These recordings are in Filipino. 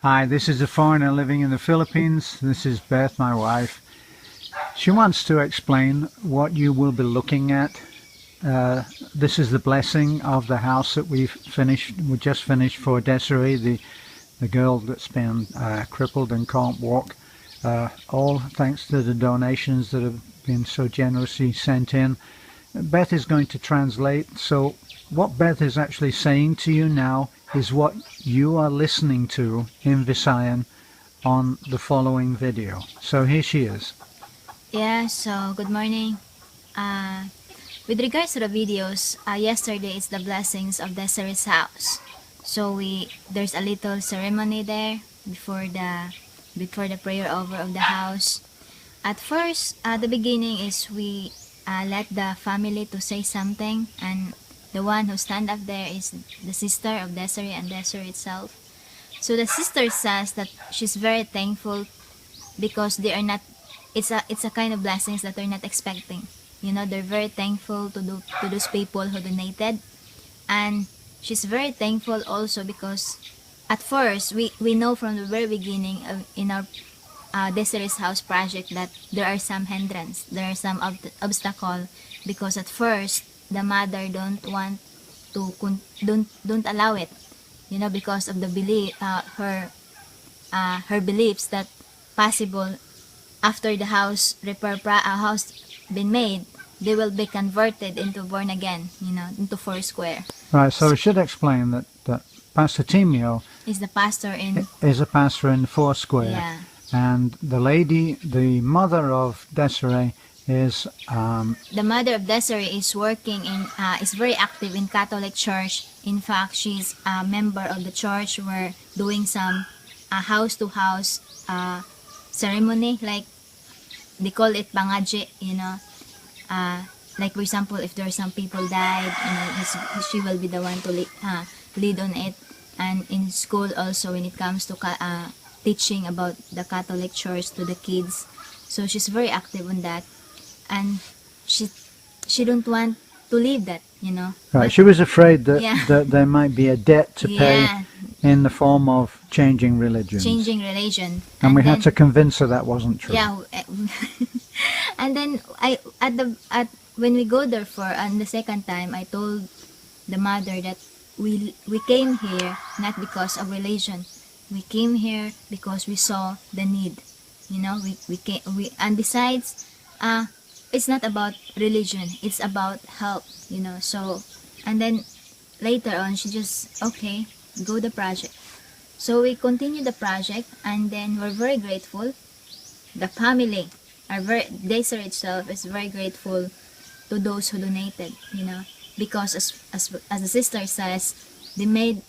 Hi, this is a foreigner living in the Philippines. This is Beth, my wife. She wants to explain what you will be looking at. This is the blessing of the house that we just finished for Desiree, the girl that's been crippled and can't walk. All thanks to the donations that have been so generously sent in. Beth is going to translate, so what Beth is actually saying to you now is what you are listening to in Visayan on the following video. So here she is. Yeah, so good morning. With regards to the videos, yesterday is the blessings of Desiree's house. So there's a little ceremony there before the prayer over of the house. At first, the beginning is we let the family to say something, and the one who stand up there is the sister of Desiree and Desiree itself. So the sister says that she's very thankful because they are not. It's a kind of blessings that they're not expecting. You know, they're very thankful to those people who donated, and she's very thankful also because at first we know from the very beginning in our Desiree's house project that there are some hindrance, there are some obstacle, because at first the mother don't want to don't allow it, you know, because of the belief her beliefs that possible after the house house been made, they will be converted into born again, you know, into Foursquare. Right, so we should explain that Pastor Timio Is the pastor in is a pastor in Foursquare. Yeah. And the lady, the mother of Desiree, is The mother of Desiree is working in is very active in Catholic Church. In fact, she's a member of the church. We're doing some house to house ceremony, like they call it bangaji, you know. Like for example, if there are some people died, you know, she will be the one to lead on it. And in school also, when it comes to teaching about the Catholic Church to the kids, so she's very active on that, and she don't want to leave that, you know. right. But, She was afraid that Yeah. that there might be a debt to pay yeah, in the form of changing religions. changing religion, And we then, had to convince her that wasn't true. yeah. And then when we go there for the second time, I told the mother that we came here not because of religion. We came here because we saw the need. You know, and besides, it's not about religion. It's about help. You know, so, and then later on, she just okay, go the project. So we continue the project, and then we're very grateful. The family Desiree itself is very grateful to those who donated, you know, because as the sister says, they made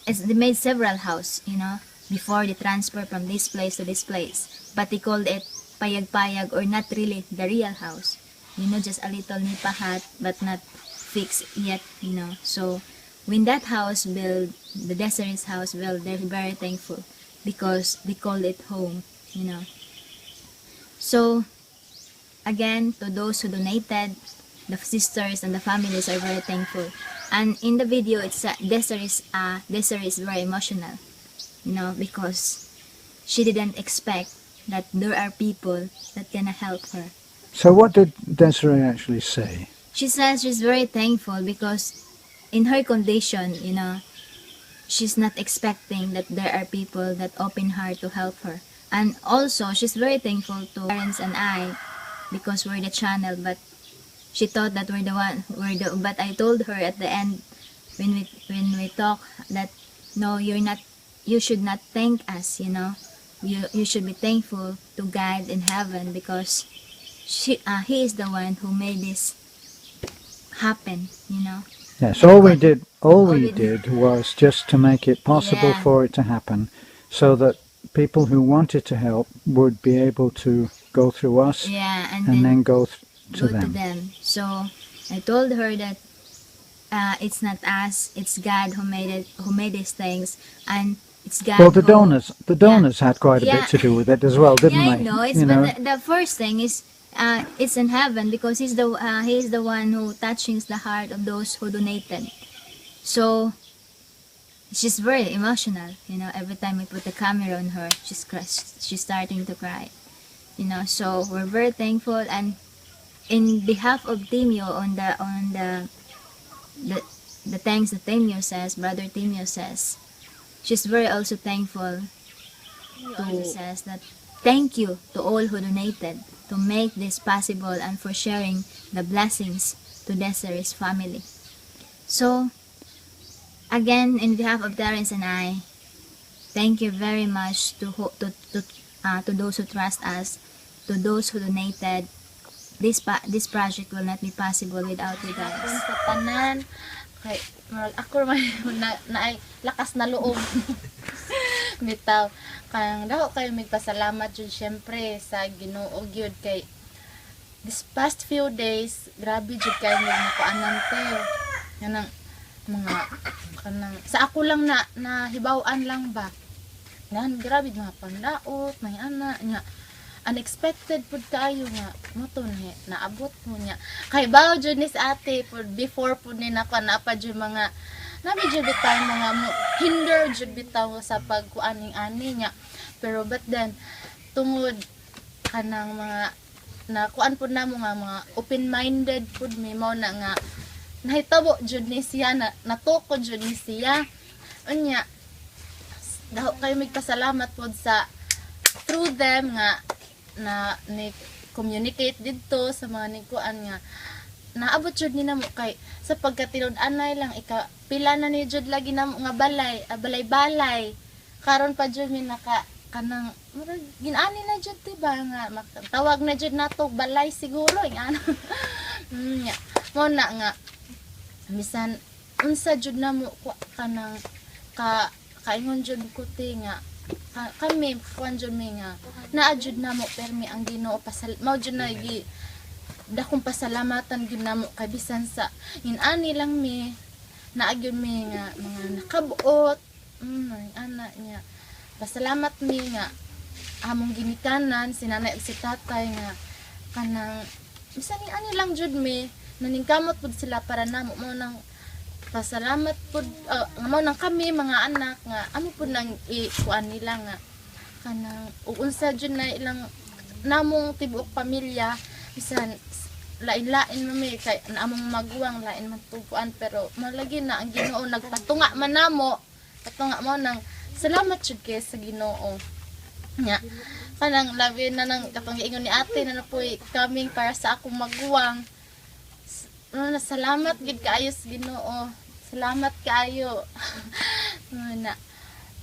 they made several house, you know, before they transfer from this place to this place, but they called it payag-payag, or not really the real house, you know, just a little nipa hut but not fixed yet, you know. So when that house built, the Desiree's house built, they're very thankful because they called it home, you know. So again, to those who donated, the sisters and the families are very thankful. And in the video, it's Desiree is very emotional, you know, because she didn't expect that there are people that gonna help her. So what did Desiree actually say? She says she's very thankful because in her condition, you know, she's not expecting that there are people that open heart to help her. And also, she's very thankful to parents and I, because we're the channel, but she thought that but I told her at the end, when we talk, that no, you should not thank us, you know. You should be thankful to God in heaven, because he is the one who made this happen, you know. Yes, all we did was just to make it possible Yeah. for it to happen, so that people who wanted to help would be able to go through us Yeah, and then go to go to them. them. So I told her that it's not us, it's God who made these things, and it's God. Well, the donors had quite a Yeah. bit to do with it as well, didn't Yeah, I they? know. You know, But the first thing is it's in heaven, because he's the one who touches the heart of those who donated. So she's very emotional, you know. Every time we put the camera on her, she's starting to cry, you know. So we're very thankful, and in behalf of Timio, the the thanks that Timio says, brother Timio says, she's very also thankful to says that thank you to all who donated to make this possible and for sharing the blessings to Desiree's family. So again, in behalf of Terence and I, thank you very much to those who trust us, to those who donated. This project will not be possible without you guys. Sa tanan, kay ako na ay lakas na loob. Bitaw kang daw kayo magpasalamat jud syempre sa Ginoo gyud kay this past few days grabe jud kay nagkuanan te. Yanang mga kanang sa ako lang na hibaw-an lang ba. Nan grabe mga pandaot, may ana nya unexpected pud kaayo nga moto ni naabot mo nya kay bawo jud ni sa ate pud before pud ni nako na pa jud mga nabi jud bitaw mga hinder jud bitaw sa pagkuaning ani nya pero but then tungod kanang mga nakuan pud namo nga mga open minded pud mi mao na nga nahitabo jud ni siya natukod jud ni siya unya daw kayo magpasalamat pud sa through them nga na ni communicate dito sa mga nikuan nga naabot jud ni namo kay sa pagkatilod anay lang pila na ni jud lagi namo nga balay karon pa jud mi naka kanang ginani na jud diba nga tawag na jud nato balay siguro nga nya mo na nga bisan unsa jud namo kanang kaingon jud kuti nga kami kuan jud mi nga naadjud namo permi ang Ginoo mao jud na dakong pasalamatan gyud namo kay bisan sa inani lang mi naagyud mi nga mga nakabuot ana niya pasalamat mi nga among ginikanan si nanay ug si tatay nga kanang bisan ani lang jud mi naningkamot pud sila para namo mo nang pasalamat pud mo nang kami mga anak nga amo pud nang ikuan nila nga kanang unsa jud na ilang namong tibuok pamilya bisan lain-lain mi kay among maguwang lain man tuguan pero malagi na ang Ginoo nagpatunga man namo patunga mo nang salamat jud kay sa Ginoo nya kanang labi na nang katong giingon ni ate na napoy coming para sa akong maguwang salamat gid kaayo sa Ginoo. Salamat kaayo. Na.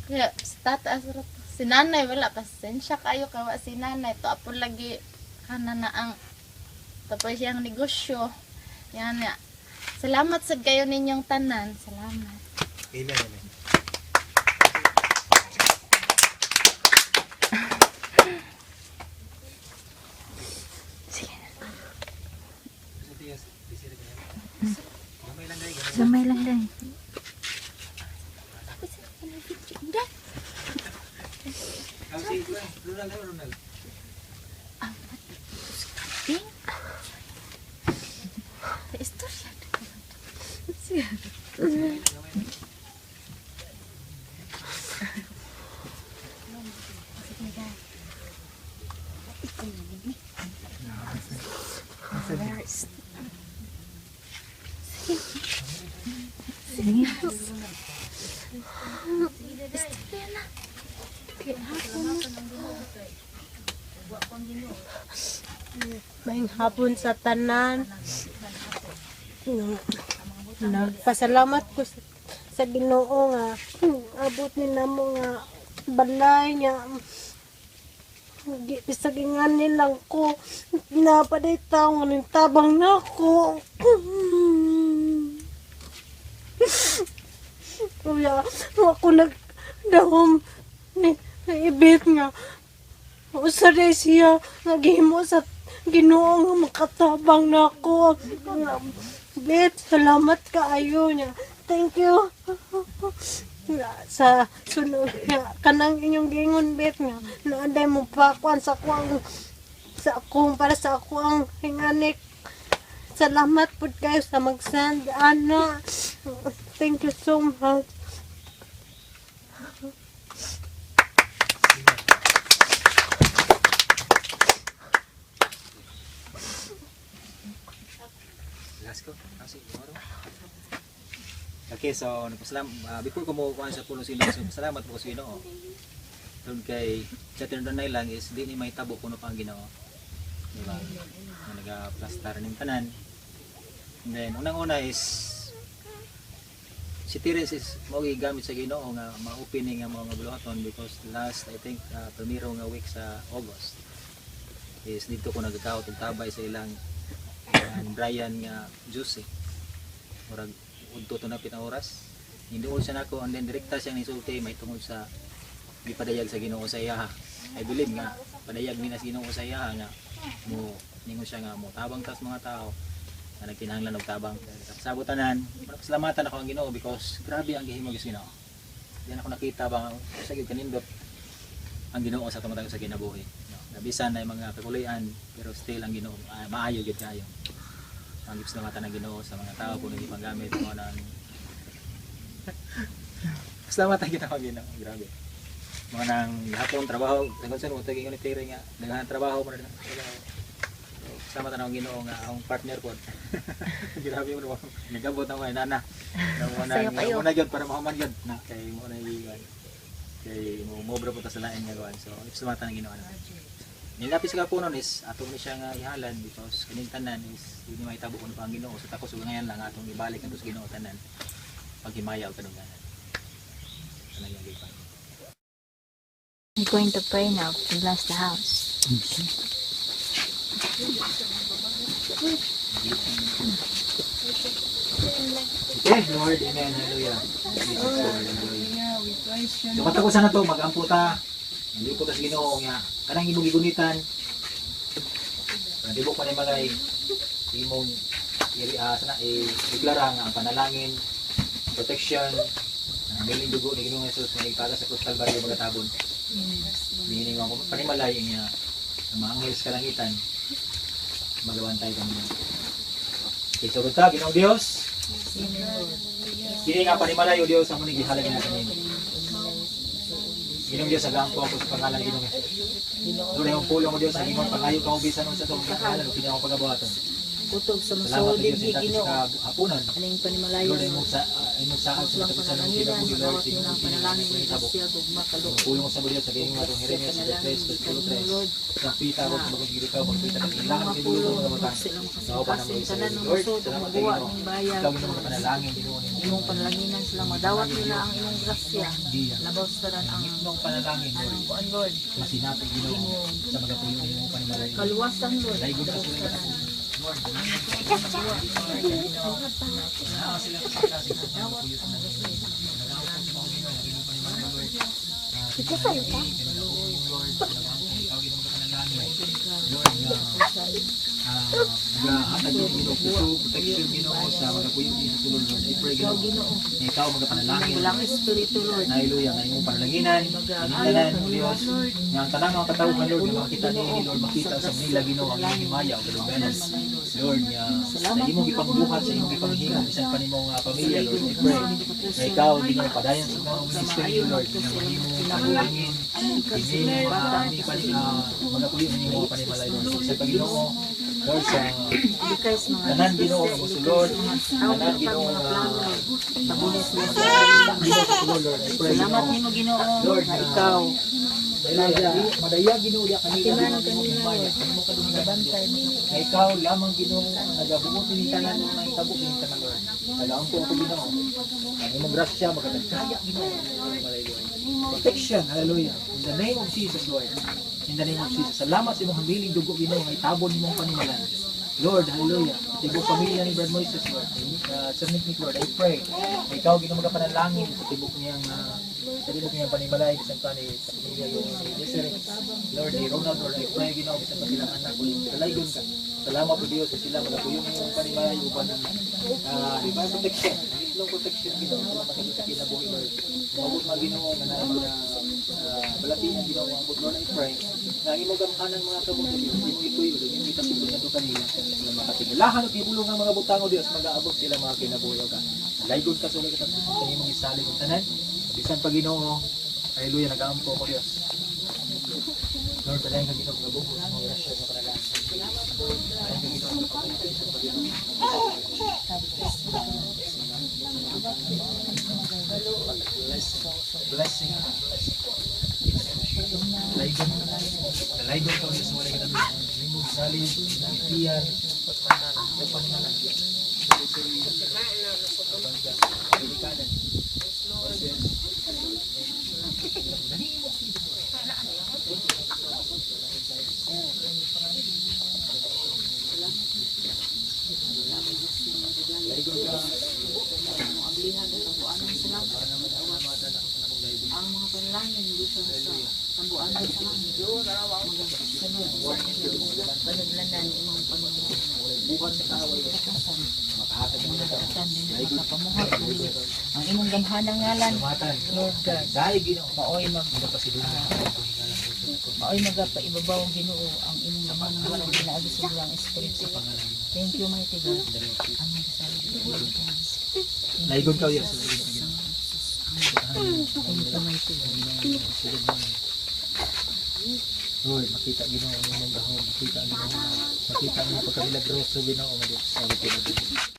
Kaya tataas ra si nanay wala pasensya kayo kawa si nanay to apo lagi kana na ang tapos yang negosyo. Yan na. Salamat sa kayo ninyong tanan. Salamat. Amen. Gamay lang dai. Maayong hapon sa tanan. Nagpasalamat ko sa Ginoo nga abot ni namo nga balay niya. Bisag ingani lang ko napaday tawo nga tabang nako. Kuya, ako nagdahom ni ibit nga usa day siya naghimo sa Ginoo nga makatabang nako. Bet, salamat kaayo niya. Thank you. Sa sunod kanang inyong gingon bet nga naaday mo pakuan sa akong para sa ako ang hinganik. Salamat pud kayo sa mag-send ana. Thank you so much. Okay, so before ko mo kuha sa puno sino, so salamat po sa Ginoo. Tungod kay sa tinunay lang is di ni may tabo kuno pa ang Ginoo. Diba? Nagaplastar ning tanan. And then unang-una is si Tires is mao gamit sa Ginoo nga ma-opening nga mga buluhaton because last I think primero nga week sa August is dito ko nagkakaot og tabay sa ilang Brian nga juice. Murag udto to na pitang oras. Hindi siya nako and then direkta siya ni sulti may tungod sa gipadayag sa Ginoo sa iya. I believe nga padayag ni na sa Ginoo sa iya nga mo ningon siya nga mo tabang tas mga tao na nagkinahanglan og tabang sa butanan. Salamatan ako ang Ginoo because grabe ang gihimo sa Ginoo. Diyan ako nakita bang sa gyud kanindot ang Ginoo sa tumatag sa kinabuhi. Nabisan na mga kakulian pero still ang Ginoo maayo gyud kayo. Ang salamatan ng Ginoo sa mga tao kung hindi panggamit mo nang salamatan kita ang Ginoo. Grabe. Mga nang hapon trabaho, tungkol sa mo taging unit nga naghahanap trabaho mo na trabaho. Sama tanong Ginoo nga ang partner ko. Grabe mo naman. Nagabot na ko nana. Mo na gyud para mahuman gyud na kay mo na iwan. Kay mo mobra punta sa lain nga gawan. So salamatan ng Ginoo. Nilapis ka po nun is atong ni siya nga ihalan because kining tanan is hindi mahitabo kuno pa ang Ginoo. So takos ug ngayon lang atong ibalik ang Ginoo tanan. Paghimayaw kadungganan. Tanan yung gipan. I'm going to pray now to bless the house. Okay, Lord, amen, hallelujah. Jesus, Lord, hallelujah. So patakusan na to, mag-amputa. Hindi po ta sa Ginoo nga kanang imong gigunitan. Di ko pa ni malay imong deklara nga ang panalangin, protection, ang miling dugo ni Ginoong Hesus nga ipala sa Cruz Calvario magatabon. Meaning mo panimalay nga ang mga anghel sa kalangitan magawantay kami. Okay, so ta Ginoong Dios. Kini nga panimalay o Dios ang muni gihalag natin. Ginong Dios agampo ako sa pangalan Ginong Hesus. Duli ang pulong mo Dios ang imong pangayo ka ubisan sa tong pangalan ug kini akong pagabuhaton. Kutob sa Salamat masolid Dios sa Ginoo. hapunan. Aning panimalayo Lord, imong sa lang sa panalangin Lord, dawat sa nilang panalangin ni Grasya gugma kalo. pulong sa Dios sa gayong atong Jeremias sa 3 versículo 3. Sa pita ko sa bagong gilikaw magpita ng ilang Mga tinulong pulong mga mata. sila Sao pa makasikasin naman sa tanan ng Lord, masod ug salamat mabuwa Ginoo. ning bayan. Ikaw Ginoo panalangin Ginoo nimo. Imong panalanginan sila madawat nila ang imong grasya. Diya. Labaw sa tanan ang Imong panalangin Lord. anong kuan Lord. Masinati Ginoo sa magapuyo nimo panimalayo. Kaluwasan Lord. Dahil Labaw sa sa tanan. Lord, sila sa klase sa magapuyo sa magapuyo. Nagahatag yung Ginoo protection Ginoo sa mga puyo ni Sulod Lord. I pray Ginoo. Na ikaw magapanalangin. Walang espiritu Lord. Hallelujah nga imong panalanginan. Inintanan mo Dios. Nga ang tanang mga katawag nga Lord nga makita ni Lord makita sa Manila Ginoo ang imong himaya o kadugganan. Lord nga sa imong ipangbuhat sa imong ipanghinga bisan pa nimong pamilya Lord. I pray. Na ikaw Ginoo padayon sa mga ministry Lord nga mahimong panalangin. Ini mga puyo nimo panimalay Lord. Sa Ginoo Lord sa Bigay sa mga tanan Ginoo nga mosulod. Tanan Ginoo nga tabunis na sa Lord. I pray salamat nimo Ginoo Lord nga ikaw madaya Ginoo ya kanila kanimo kadungganan na ikaw lamang Ginoo nagabuot ni tanan nga itabo ni tanan Lord. Nagaampo ako Ginoo. Ang imong grasya magatagkaya Ginoo. Protection, hallelujah. In the name of Jesus Lord. In the name of Jesus. Salamat sa imong hamiling dugo Ginoo nga itabon nimong panimalan. Lord, hallelujah. Tibok pamilya ni Brad Moises, Lord. Sir Nick, Lord, I pray. Na ikaw, Ginoo magapanalangin sa tibok niyang panimalay, bisan pa ni sa pamilya yung Desiree. Lord, ni Ronald, Lord, I pray, Ginoo, bisan pa silang anak ko, kalaygon ka. Salamat po Diyos sa sila, magapuyong yung panimalay, upan ng divine protection. Long protection, Ginoo, makagod sa kinabuhi, Lord. Mabot mga Ginoo, na mga balatingan, Ginoo, mabot, Lord, I pray. Na imong gamhanan mga kabot, imong ituyo, imong itasubod na ito kanila. Sila makatigalahan at ibulong ng mga butang o Diyos, mag-aabot sila mga kinabuhi ka. Laygon ka sulit at imong isalig ng tanan. Bisan pa Ginoo, hallelujah, nag-aampo ko Diyos. Lord, talagang ka Ginoo, nagabugos sa mga rasyon sa panalangin. Talagang ka Ginoo, nagabugos sa mga rasyon sa panalangin. Blessing. Laygon. Laygon ka ulit sa wala ka namin. Limog salib, iyan, patmanan. Ang mga panalangin dito sa tambuan sa langit. Panaglanan imong Panginoon. Katasan. Katasan din makapamuhat. Ang imong gamhanang ngalan, Lord God. Dahil Ginoo. Maoy magapaibabaw ang Ginoo ang imong gamhanang ngalan ginaagi sa ilang espiritu. Thank you, mighty God. Amen. Laygon ka ulit. Lord, makita Ginoo ang imong gahom, makita Ginoo, makita ang pagkamilagros sa Ginoo nga sa